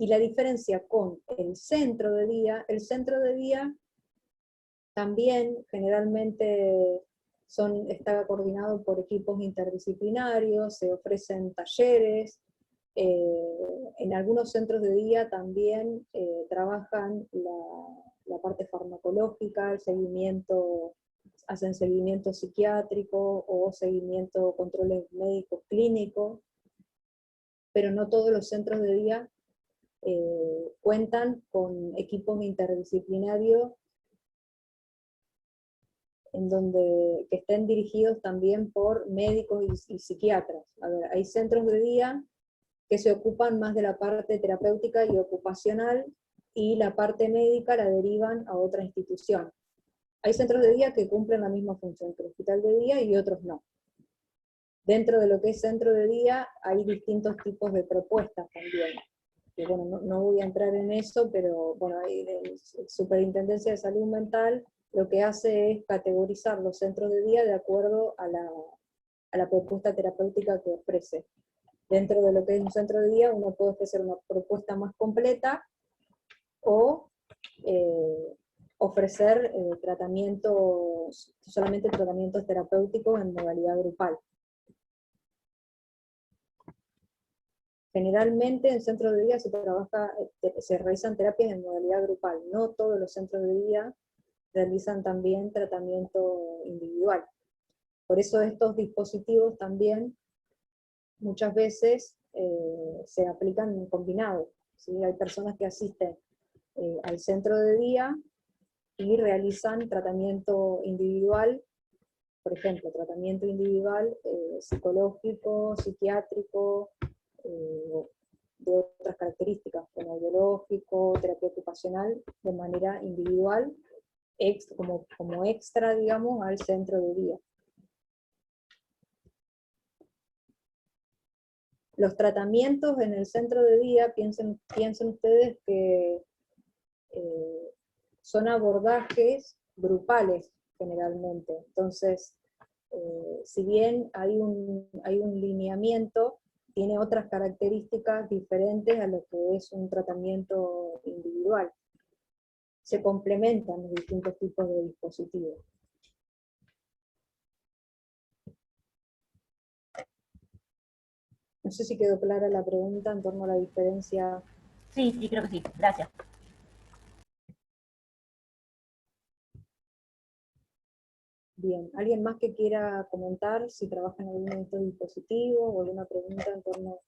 Y la diferencia con el centro de día también generalmente está coordinado por equipos interdisciplinarios, se ofrecen talleres, en algunos centros de día también trabajan la parte farmacológica, hacen seguimiento psiquiátrico o seguimiento, controles médicos clínicos, pero no todos los centros de día cuentan con equipos interdisciplinarios que estén dirigidos también por médicos y psiquiatras. A ver, hay centros de día que se ocupan más de la parte terapéutica y ocupacional, y la parte médica la derivan a otra institución. Hay centros de día que cumplen la misma función que el hospital de día y otros no. Dentro de lo que es centro de día hay distintos tipos de propuestas también. Y bueno, no voy a entrar en eso, pero bueno, la Superintendencia de Salud Mental lo que hace es categorizar los centros de día de acuerdo a la propuesta terapéutica que ofrece. Dentro de lo que es un centro de día, uno puede ofrecer una propuesta más completa o ofrecer solamente tratamientos terapéuticos en modalidad grupal. Generalmente en centros de día se realizan terapias en modalidad grupal, no todos los centros de día realizan también tratamiento individual. Por eso estos dispositivos también muchas veces se aplican combinados, ¿sí? Hay personas que asisten al centro de día y realizan tratamiento individual, por ejemplo, tratamiento individual psicológico, psiquiátrico, de otras características, como biológico, terapia ocupacional, de manera individual, como extra, digamos, al centro de día. Los tratamientos en el centro de día, piensen ustedes que son abordajes grupales generalmente. Entonces, si bien hay un lineamiento, tiene otras características diferentes a lo que es un tratamiento individual. Se complementan los distintos tipos de dispositivos. No sé si quedó clara la pregunta en torno a la diferencia. Sí, creo que sí. Gracias. Bien, ¿alguien más que quiera comentar si trabaja en alguno de estos dispositivos o alguna pregunta en torno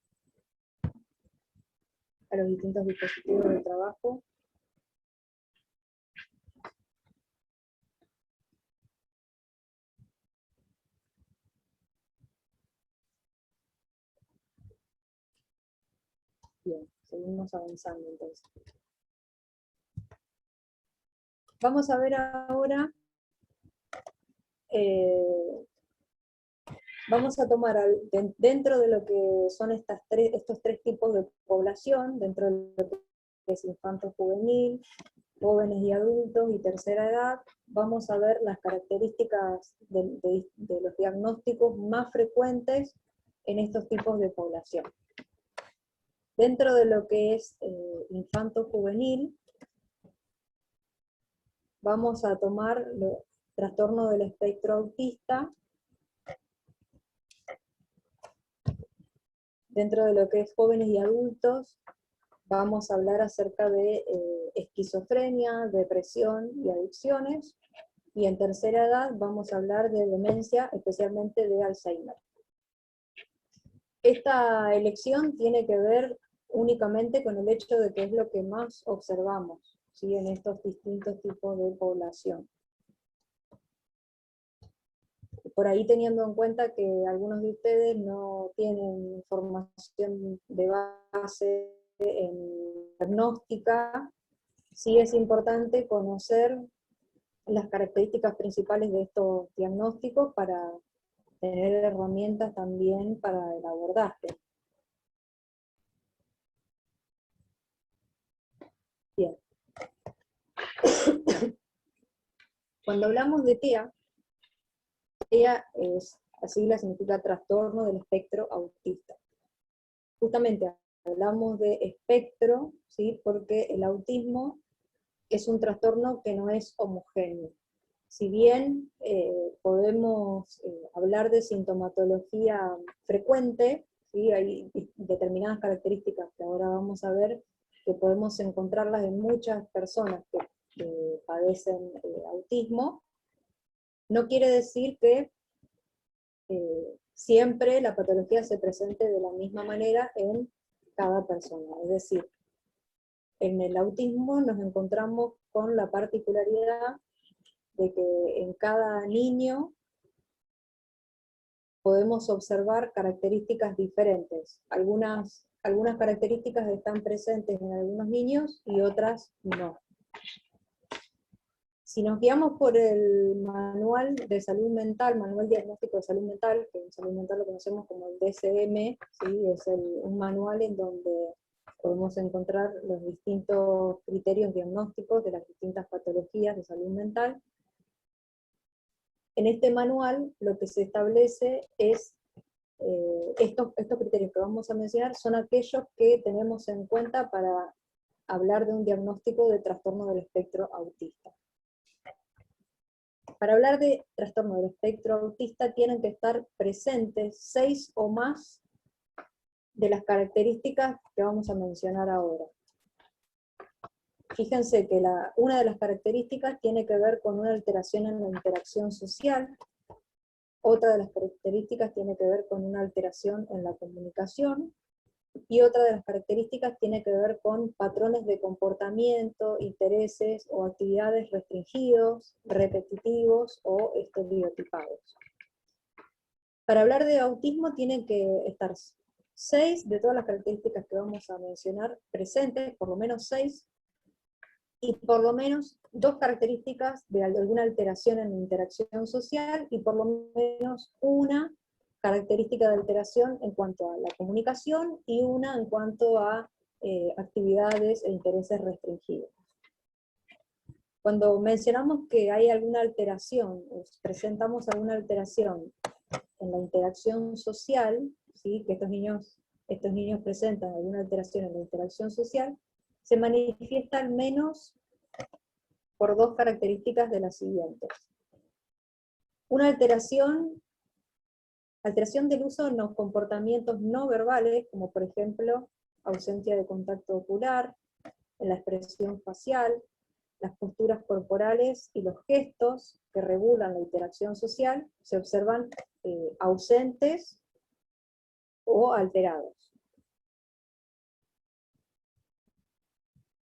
a los distintos dispositivos de trabajo? Bien, seguimos avanzando entonces. Vamos a ver ahora, vamos a tomar dentro de lo que son estos tres tipos de población, dentro de lo que es infanto-juvenil, jóvenes y adultos y tercera edad, vamos a ver las características de los diagnósticos más frecuentes en estos tipos de población. Dentro de lo que es infanto-juvenil, vamos a tomar los trastornos del espectro autista. Dentro de lo que es jóvenes y adultos, vamos a hablar acerca de esquizofrenia, depresión y adicciones. Y en tercera edad vamos a hablar de demencia, especialmente de Alzheimer. Esta elección tiene que ver únicamente con el hecho de que es lo que más observamos, ¿sí?, en estos distintos tipos de población. Por ahí teniendo en cuenta que algunos de ustedes no tienen información de base en diagnóstica, sí es importante conocer las características principales de estos diagnósticos para tener herramientas también para el abordaje. Bien. Cuando hablamos de TEA la sigla significa trastorno del espectro autista. Justamente hablamos de espectro, ¿sí? Porque el autismo es un trastorno que no es homogéneo. Si bien podemos hablar de sintomatología frecuente, ¿sí? Hay determinadas características que ahora vamos a ver que podemos encontrarlas en muchas personas que padecen autismo, no quiere decir que siempre la patología se presente de la misma manera en cada persona. Es decir, en el autismo nos encontramos con la particularidad de que en cada niño podemos observar características diferentes. Algunas características están presentes en algunos niños y otras no. Si nos guiamos por el manual de salud mental, manual diagnóstico de salud mental, que en salud mental lo conocemos como el DSM, ¿sí? Es un manual en donde podemos encontrar los distintos criterios diagnósticos de las distintas patologías de salud mental. En este manual lo que se establece es, estos criterios que vamos a mencionar son aquellos que tenemos en cuenta para hablar de un diagnóstico de trastorno del espectro autista. Para hablar de trastorno del espectro autista tienen que estar presentes 6 o más de las características que vamos a mencionar ahora. Fíjense que una de las características tiene que ver con una alteración en la interacción social, otra de las características tiene que ver con una alteración en la comunicación, y otra de las características tiene que ver con patrones de comportamiento, intereses o actividades restringidos, repetitivos o estereotipados. Para hablar de autismo tienen que estar 6 de todas las características que vamos a mencionar presentes, por lo menos 6, y por lo menos 2 características de alguna alteración en la interacción social, y por lo menos una característica de alteración en cuanto a la comunicación, y una en cuanto a actividades e intereses restringidos. Cuando mencionamos que hay alguna alteración, o presentamos alguna alteración en la interacción social, ¿sí? Que estos niños presentan alguna alteración en la interacción social, se manifiesta al menos por 2 características de las siguientes. Una alteración del uso en los comportamientos no verbales, como por ejemplo, ausencia de contacto ocular, en la expresión facial, las posturas corporales y los gestos que regulan la interacción social, se observan ausentes o alterados.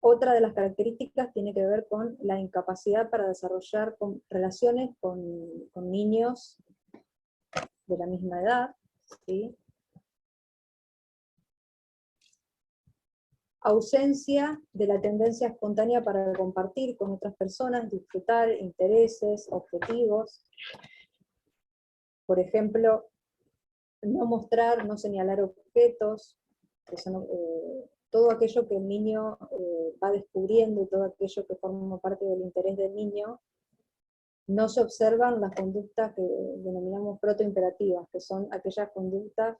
Otra de las características tiene que ver con la incapacidad para desarrollar relaciones con niños de la misma edad, ¿sí? Ausencia de la tendencia espontánea para compartir con otras personas, disfrutar, intereses, objetivos. Por ejemplo, no mostrar, no señalar objetos, que son, todo aquello que el niño va descubriendo, todo aquello que forma parte del interés del niño. No se observan las conductas que denominamos protoimperativas, que son aquellas conductas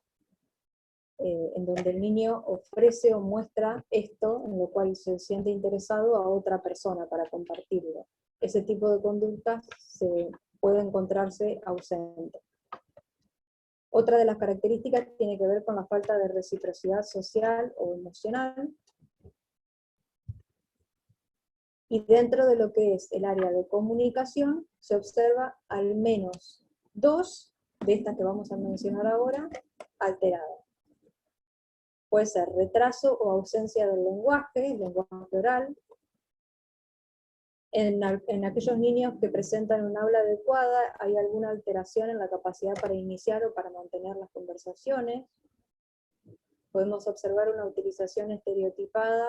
en donde el niño ofrece o muestra esto, en lo cual se siente interesado a otra persona para compartirlo. Ese tipo de conductas puede encontrarse ausente. Otra de las características tiene que ver con la falta de reciprocidad social o emocional. Y dentro de lo que es el área de comunicación, se observa al menos 2 de estas que vamos a mencionar ahora, alteradas. Puede ser retraso o ausencia del lenguaje oral. En aquellos niños que presentan un habla adecuada, hay alguna alteración en la capacidad para iniciar o para mantener las conversaciones. Podemos observar una utilización estereotipada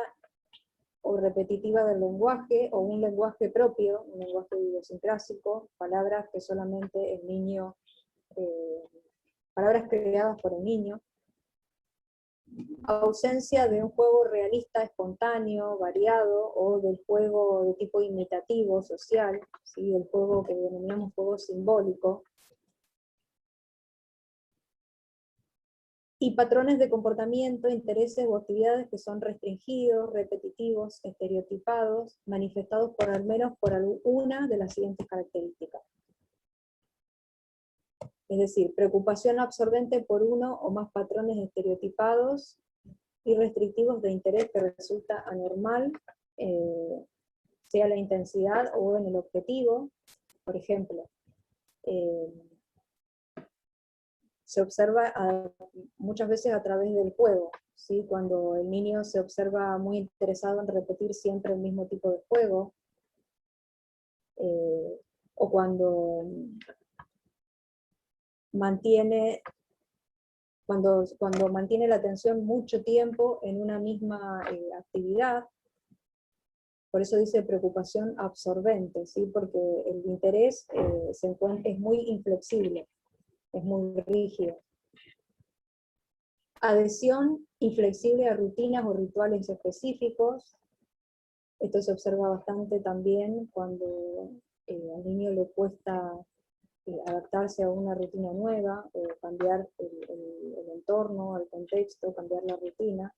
o repetitiva del lenguaje, o un lenguaje propio, un lenguaje idiosincrásico, palabras que solamente el niño, palabras creadas por el niño. Ausencia de un juego realista, espontáneo, variado, o del juego de tipo imitativo, social, ¿sí? El juego que denominamos juego simbólico. y patrones de comportamiento, intereses o actividades que son restringidos, repetitivos, estereotipados, manifestados por al menos por alguna de las siguientes características. Es decir, preocupación absorbente por uno o más patrones estereotipados y restrictivos de interés que resulta anormal, sea la intensidad o en el objetivo. Por ejemplo, se observa muchas veces a través del juego, ¿sí? Cuando el niño se observa muy interesado en repetir siempre el mismo tipo de juego, o cuando mantiene la atención mucho tiempo en una misma actividad. Por eso dice preocupación absorbente, ¿sí? Porque el interés es muy inflexible, es muy rígido. Adhesión inflexible a rutinas o rituales específicos. Esto se observa bastante también cuando al niño le cuesta adaptarse a una rutina nueva, o cambiar el entorno, el contexto, cambiar la rutina.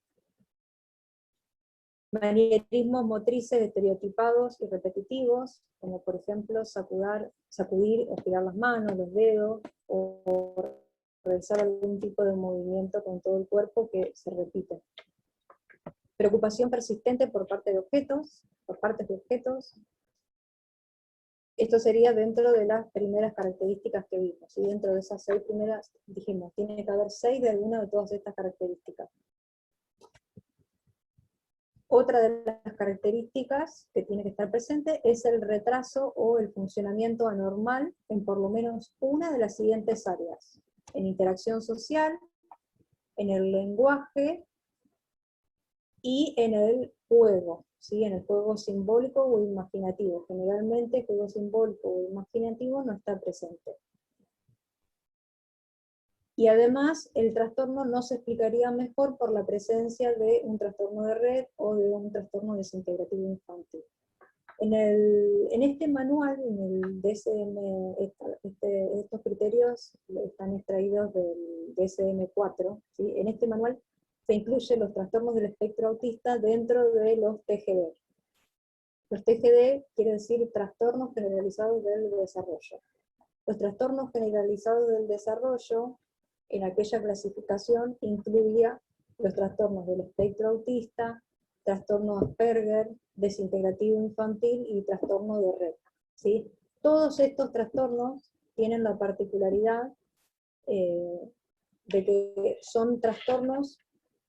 Manierismos motrices estereotipados y repetitivos, como por ejemplo sacudir o girar las manos, los dedos, o realizar algún tipo de movimiento con todo el cuerpo que se repite. Preocupación persistente por partes de objetos. Esto sería dentro de las primeras características que vimos, y dentro de esas 6 primeras dijimos, tiene que haber 6 de alguna de todas estas características. Otra de las características que tiene que estar presente es el retraso o el funcionamiento anormal en por lo menos una de las siguientes áreas: en interacción social, en el lenguaje y en el juego, ¿sí? En el juego simbólico o imaginativo. Generalmente el juego simbólico o imaginativo no está presente. Y además, el trastorno no se explicaría mejor por la presencia de un trastorno de red o de un trastorno desintegrativo infantil. En este manual, en el DSM, estos criterios están extraídos del DSM-4, ¿sí? En este manual se incluyen los trastornos del espectro autista dentro de los TGD. Los TGD quiere decir trastornos generalizados del desarrollo. Los trastornos generalizados del desarrollo, en aquella clasificación, incluía los trastornos del espectro autista, trastorno Asperger, desintegrativo infantil y trastorno de red, ¿sí? Todos estos trastornos tienen la particularidad de que son trastornos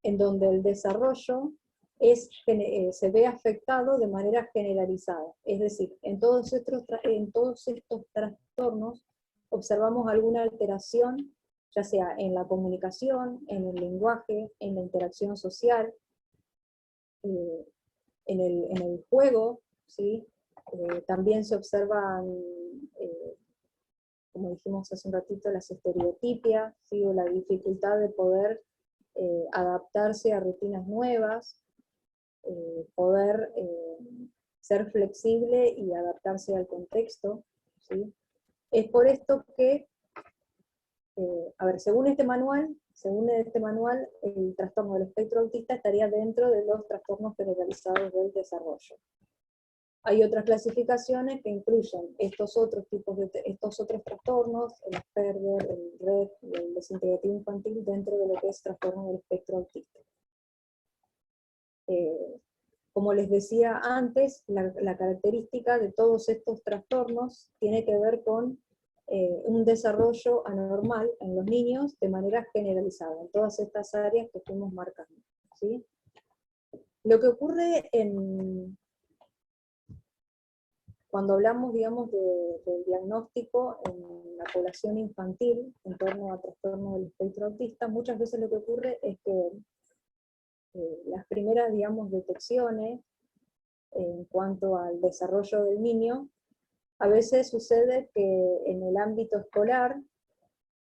en donde el desarrollo se ve afectado de manera generalizada. Es decir, en todos estos trastornos observamos alguna alteración, ya sea en la comunicación, en el lenguaje, en la interacción social, en el juego, ¿sí? También se observan, como dijimos hace un ratito, las estereotipias, ¿sí? O la dificultad de poder adaptarse a rutinas nuevas, poder ser flexible y adaptarse al contexto, ¿sí? Es por esto que, según este manual, el trastorno del espectro autista estaría dentro de los trastornos generalizados del desarrollo. Hay otras clasificaciones que incluyen estos otros trastornos, el Asperger, el RED y el desintegrativo infantil, dentro de lo que es trastorno del espectro autista. Como les decía antes, la característica de todos estos trastornos tiene que ver con un desarrollo anormal en los niños de manera generalizada, en todas estas áreas que fuimos marcando, ¿sí? Lo que ocurre cuando hablamos, digamos, del diagnóstico en la población infantil en torno a trastorno del espectro autista, muchas veces lo que ocurre es que las primeras, digamos, detecciones en cuanto al desarrollo del niño, a veces sucede que en el ámbito escolar,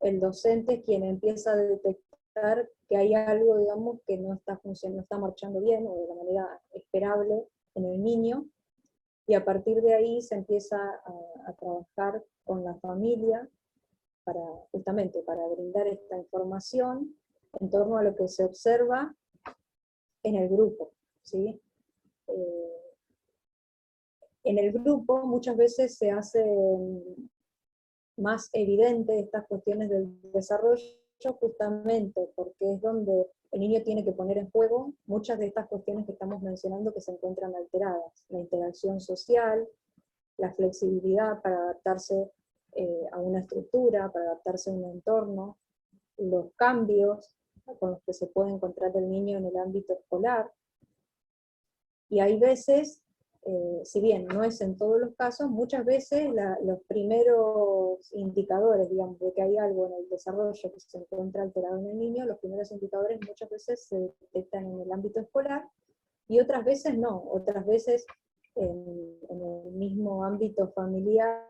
el docente es quien empieza a detectar que hay algo, digamos, que no está funcionando, no está marchando bien, o de la manera esperable en el niño, y a partir de ahí se empieza a trabajar con la familia, justamente para brindar esta información, en torno a lo que se observa en el grupo, ¿sí? En el grupo muchas veces se hace más evidente estas cuestiones del desarrollo justamente porque es donde el niño tiene que poner en juego muchas de estas cuestiones que estamos mencionando que se encuentran alteradas, la interacción social, la flexibilidad para adaptarse a una estructura, para adaptarse a un entorno, los cambios con los que se puede encontrar el niño en el ámbito escolar. Y hay veces, si bien no es en todos los casos, muchas veces los primeros indicadores, digamos, de que hay algo en el desarrollo que se encuentra alterado en el niño, los primeros indicadores muchas veces se detectan en el ámbito escolar, y otras veces no, otras veces en el mismo ámbito familiar,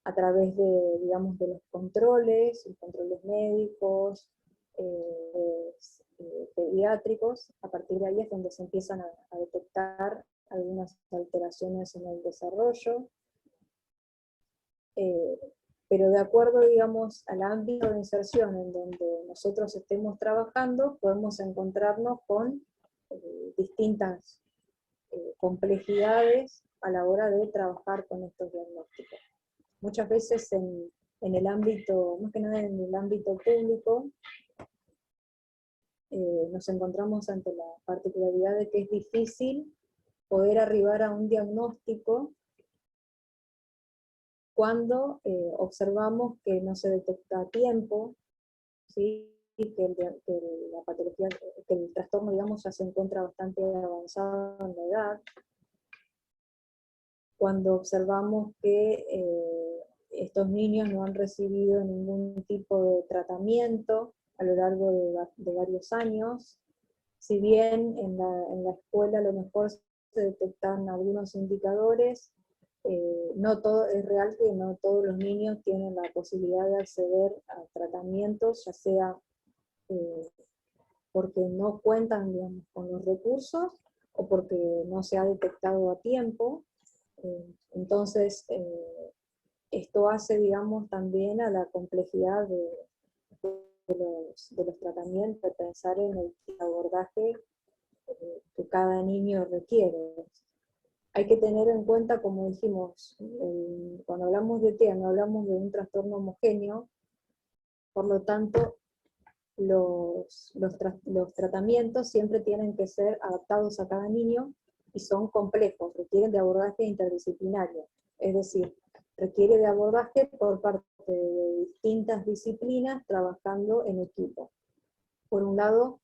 a través de, digamos, de los controles médicos, pediátricos. A partir de ahí es donde se empiezan a detectar algunas alteraciones en el desarrollo, pero de acuerdo, digamos, al ámbito de inserción en donde nosotros estemos trabajando, podemos encontrarnos con distintas complejidades a la hora de trabajar con estos diagnósticos. Muchas veces en el ámbito, más que nada en el ámbito público, nos encontramos ante la particularidad de que es difícil poder arribar a un diagnóstico cuando observamos que no se detecta a tiempo, ¿sí? Y que la patología, que el trastorno, digamos, ya se encuentra bastante avanzado en la edad, cuando observamos que estos niños no han recibido ningún tipo de tratamiento a lo largo de varios años, si bien en la escuela a lo mejor se detectan algunos indicadores, no todo, es real que no todos los niños tienen la posibilidad de acceder a tratamientos, ya sea porque no cuentan, digamos, con los recursos o porque no se ha detectado a tiempo. Entonces, esto hace, digamos, también a la complejidad de los tratamientos, de pensar en el abordaje que cada niño requiere. Hay que tener en cuenta, como dijimos, cuando hablamos de TEA, no hablamos de un trastorno homogéneo, por lo tanto, los tratamientos siempre tienen que ser adaptados a cada niño y son complejos, requieren de abordaje interdisciplinario, es decir, requiere de abordaje por parte de distintas disciplinas trabajando en equipo. Por un lado,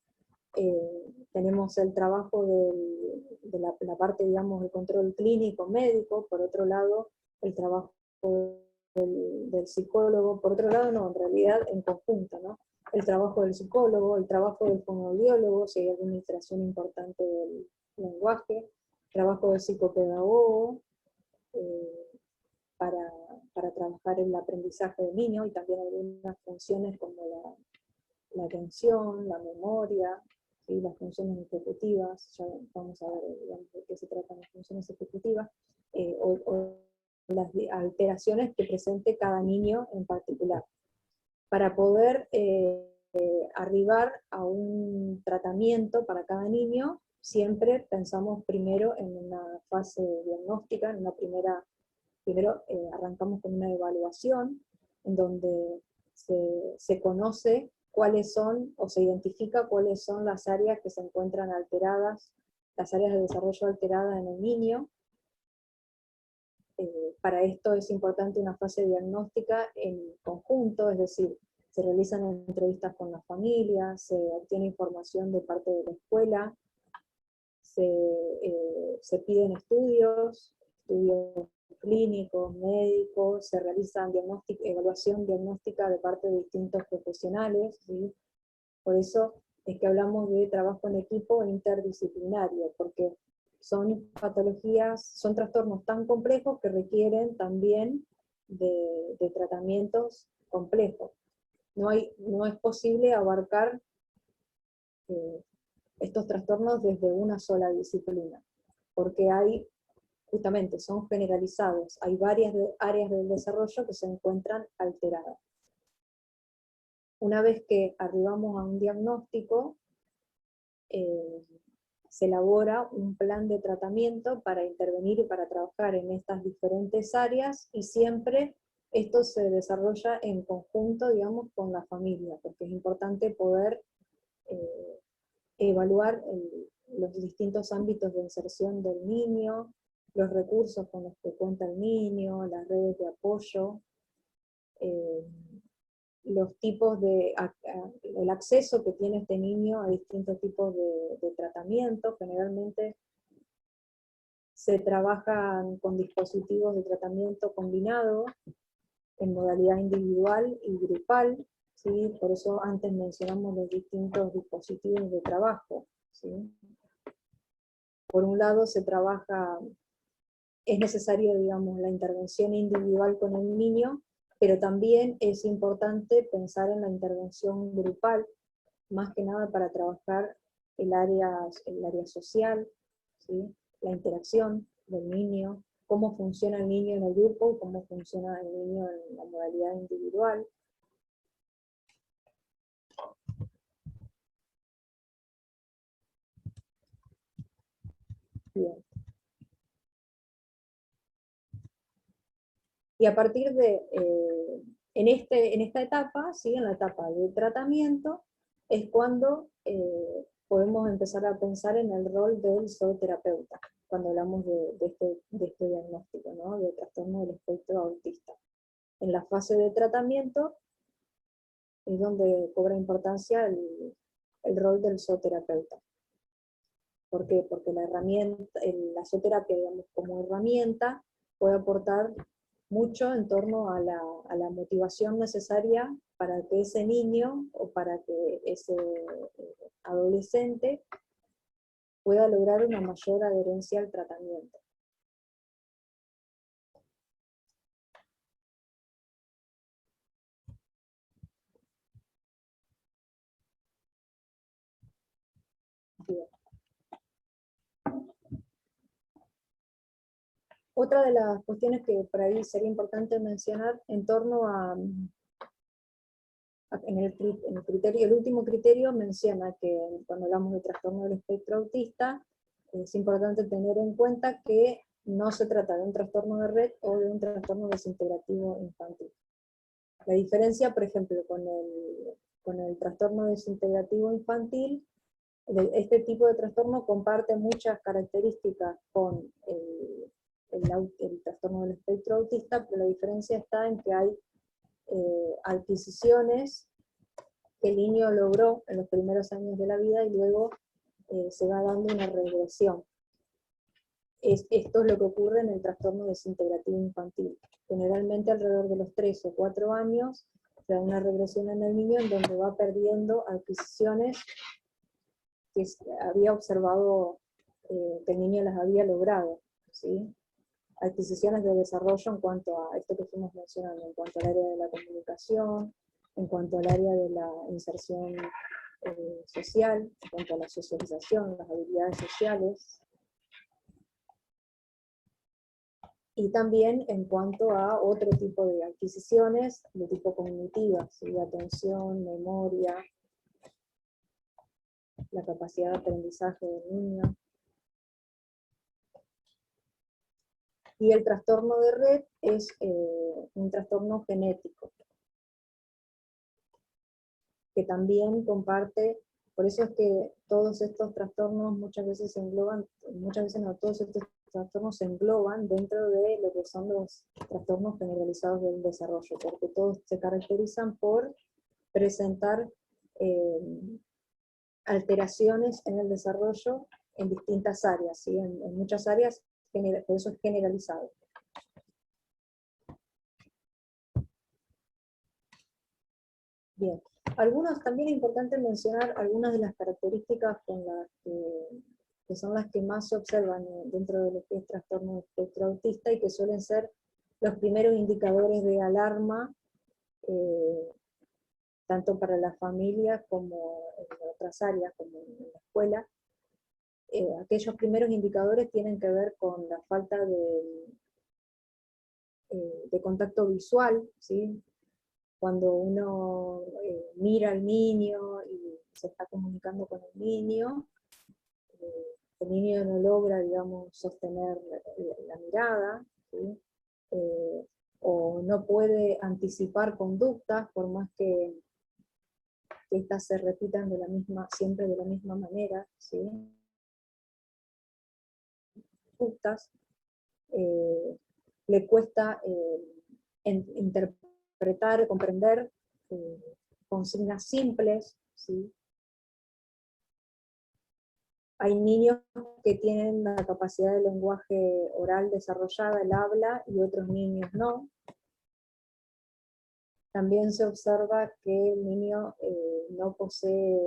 tenemos el trabajo de la parte, digamos, del control clínico médico, por otro lado, el trabajo del psicólogo, por otro lado, no, en realidad en conjunto, ¿no? El trabajo del psicólogo, el trabajo del fonoaudiólogo, si hay alguna alteración importante del lenguaje, el trabajo del psicopedagogo, para trabajar en el aprendizaje del niño, y también algunas funciones como la atención, la memoria, ¿sí? Las funciones ejecutivas, ya vamos a ver, digamos, de qué se tratan las funciones ejecutivas, o las alteraciones que presente cada niño en particular. Para poder arribar a un tratamiento para cada niño, siempre pensamos primero en una fase diagnóstica, en una primero arrancamos con una evaluación, en donde se conoce cuáles son, o se identifica cuáles son las áreas que se encuentran alteradas, las áreas de desarrollo alterada en el niño. Para esto es importante una fase diagnóstica en conjunto, es decir, se realizan entrevistas con las familias, se obtiene información de parte de la escuela, se piden estudios clínicos, médicos, se realizan evaluación diagnóstica de parte de distintos profesionales, ¿sí? Por eso es que hablamos de trabajo en equipo interdisciplinario, porque son patologías, son trastornos tan complejos que requieren también de tratamientos complejos. No es posible abarcar estos trastornos desde una sola disciplina, porque justamente son generalizados, hay varias áreas del desarrollo que se encuentran alteradas. una vez que arribamos a un diagnóstico, se elabora un plan de tratamiento para intervenir y para trabajar en estas diferentes áreas, y siempre esto se desarrolla en conjunto, digamos, con la familia, porque es importante poder evaluar los distintos ámbitos de inserción del niño, los recursos con los que cuenta el niño, las redes de apoyo, los tipos el acceso que tiene este niño a distintos tipos de tratamiento. Generalmente se trabajan con dispositivos de tratamiento combinado, en modalidad individual y grupal, ¿sí? Por eso antes mencionamos los distintos dispositivos de trabajo, ¿sí? Por un lado se trabaja, es necesario, digamos, la intervención individual con el niño, pero también es importante pensar en la intervención grupal, más que nada para trabajar el área social, ¿sí? La interacción del niño, cómo funciona el niño en el grupo, cómo funciona el niño en la modalidad individual. Bien. Y a partir de, en esta etapa, ¿sí? En la etapa de tratamiento, es cuando podemos empezar a pensar en el rol del zooterapeuta, cuando hablamos de este diagnóstico, ¿no? De trastorno del espectro autista. En la fase de tratamiento es donde cobra importancia el rol del zooterapeuta. ¿Por qué? Porque la zooterapia, digamos, como herramienta, puede aportar mucho en torno a la motivación necesaria para que ese niño o para que ese adolescente pueda lograr una mayor adherencia al tratamiento. Bien. Otra de las cuestiones que por ahí sería importante mencionar en torno en el criterio, el último criterio menciona que cuando hablamos de trastorno del espectro autista, es importante tener en cuenta que no se trata de un trastorno de red o de un trastorno desintegrativo infantil. La diferencia, por ejemplo, con el trastorno desintegrativo infantil, este tipo de trastorno comparte muchas características con el trastorno del espectro autista, pero la diferencia está en que hay adquisiciones que el niño logró en los primeros años de la vida y luego se va dando una regresión. Esto es lo que ocurre en el trastorno desintegrativo infantil. Generalmente alrededor de los 3 o 4 años se da una regresión en el niño en donde va perdiendo adquisiciones que había observado que el niño las había logrado, ¿sí? Adquisiciones de desarrollo en cuanto a esto que fuimos mencionando, en cuanto al área de la comunicación, en cuanto al área de la inserción social, en cuanto a la socialización, las habilidades sociales, y también en cuanto a otro tipo de adquisiciones de tipo cognitiva, ¿sí? Atención, memoria, la capacidad de aprendizaje del niño. Y el trastorno de red es un trastorno genético, que también comparte, por eso es que todos estos trastornos muchas veces se engloban, muchas veces no, todos estos trastornos se engloban dentro de lo que son los trastornos generalizados del desarrollo, porque todos se caracterizan por presentar alteraciones en el desarrollo en distintas áreas, ¿sí? En muchas áreas, por eso es generalizado. Bien, también es importante mencionar algunas de las características con las que son las que más se observan dentro de lo que es trastorno de espectro autista y que suelen ser los primeros indicadores de alarma, tanto para la familia como en otras áreas, como en la escuela. Aquellos primeros indicadores tienen que ver con la falta de contacto visual, ¿sí? cuando uno mira al niño y se está comunicando con el niño no logra, digamos, sostener la mirada, ¿sí? O no puede anticipar conductas, por más que estas se repitan siempre de la misma manera, ¿sí? Conductas, le cuesta interpretar, comprender consignas simples, ¿sí? Hay niños que tienen la capacidad de lenguaje oral desarrollada, el habla, y otros niños no. También se observa que el niño no posee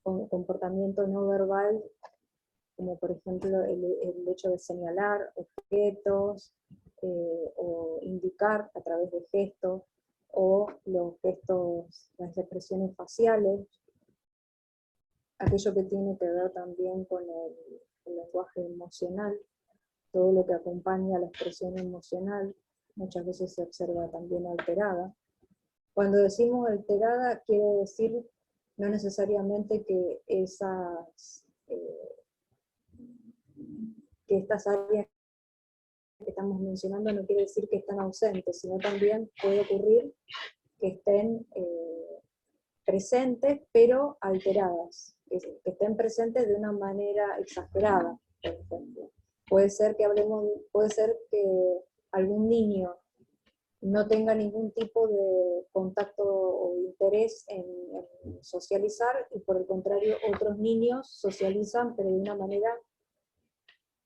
comportamiento no verbal, como por ejemplo el hecho de señalar objetos, o indicar a través de gestos, o los gestos, las expresiones faciales, aquello que tiene que ver también con el lenguaje emocional, todo lo que acompaña a la expresión emocional, muchas veces se observa también alterada. Cuando decimos alterada, quiere decir no necesariamente que estas áreas que estamos mencionando no quiere decir que están ausentes, sino también puede ocurrir que estén presentes, pero alteradas, que estén presentes de una manera exagerada, por ejemplo. Puede ser que algún niño no tenga ningún tipo de contacto o interés en socializar, y por el contrario otros niños socializan, pero de una manera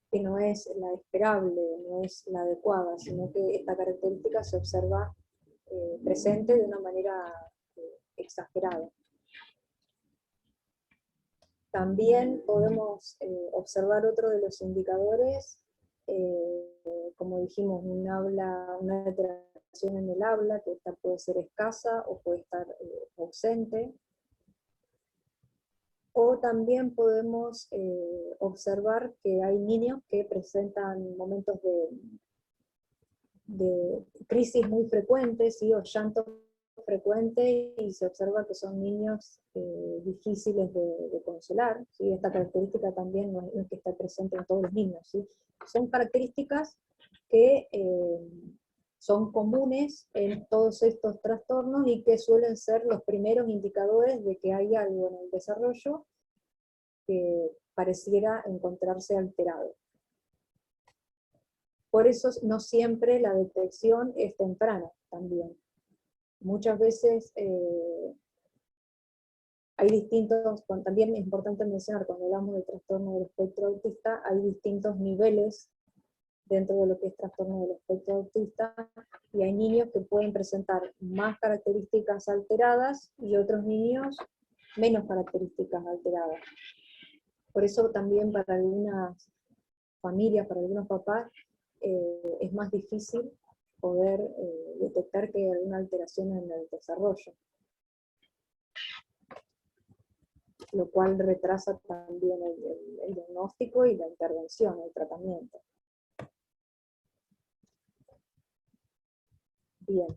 que no es la esperable, no es la adecuada, sino que esta característica se observa presente de una manera exagerada. También podemos observar otro de los indicadores, como dijimos, una alteración en el habla, que esta puede ser escasa o puede estar ausente. O también podemos observar que hay niños que presentan momentos de crisis muy frecuentes, ¿sí? O llanto frecuente, y se observa que son niños difíciles de consolar, ¿sí? Esta característica también no es que está presente en todos los niños, ¿sí? Son características que son comunes en todos estos trastornos y que suelen ser los primeros indicadores de que hay algo en el desarrollo que pareciera encontrarse alterado. Por eso no siempre la detección es temprana también. Muchas veces hay distintos, también es importante mencionar, cuando hablamos de trastorno del espectro autista, hay distintos niveles dentro de lo que es trastorno del espectro autista, y hay niños que pueden presentar más características alteradas y otros niños menos características alteradas. Por eso también para algunas familias, para algunos papás, es más difícil poder detectar que hay alguna alteración en el desarrollo, lo cual retrasa también el diagnóstico y la intervención, el tratamiento. Bien.